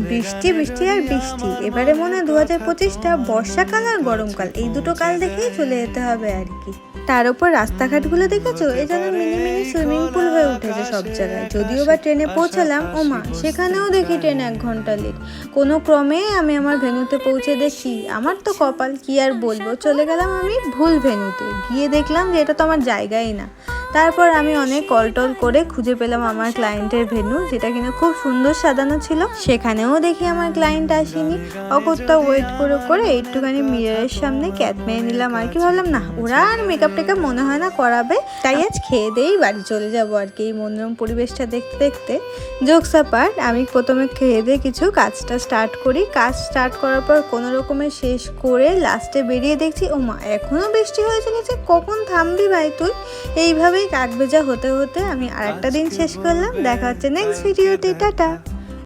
বৃষ্টি বৃষ্টি আর বৃষ্টি। এবারে মনে হয় 2025টা বর্ষাকাল আর গরমকাল, এই দুটো কাল দেখেই চলে যেতে হবে আর কি। তার উপর রাস্তাঘাটগুলো দেখেছো, এ যেন মিনি মিনি সুইমিং পুল হয়ে উঠেছে সব জায়গায়। যদিও বা ট্রেনে পৌঁছালাম, ওমা সেখানেও দেখি ট্রেন 1 ঘন্টা লেট। কোনো ক্রমে আমি আমার ভেন্যুতে পৌঁছে দেখি, আমার তো কপাল, কি আর বলবো, চলে গেলাম আমি ভুল ভেন্যুতে। গিয়ে দেখলাম যে এটা তো আমার জায়গাই না। তারপর আমি অনেক কলটল করে খুঁজে পেলাম আমার ক্লায়েন্টের ভেন্যু, যেটা কিনা খুব সুন্দর সাজানো ছিল। সেখানেও দেখি আমার ক্লায়েন্ট আসেনি। অগত্যা ওয়েট করে করে একটুখানি মিররের সামনে ক্যাট মেরে নিলাম আর কি। ভাবলাম না, ওরা আর মেকআপ টেকআপ মনে হয় না করাবে, তাই আজ খেয়ে দিয়েই বাড়ি চলে যাবো আর কি। এই মনোরম পরিবেশটা দেখতে দেখতে জোকস অ্যাপার্ট, আমি প্রথমে খেয়ে দিয়ে কিছু কাজটা স্টার্ট করি। কাজ স্টার্ট করার পর কোনো রকমে শেষ করে লাস্টে বেরিয়ে দেখছি, ওমা এখনও বৃষ্টি হয়ে চলেছে, কখন থামবি ভাই তুই। এইভাবেই কাক ভেজা হতে হতে আমি আরেকটা দিন শেষ করলাম। দেখা হচ্ছে নেক্সট ভিডিওতে, টাটা।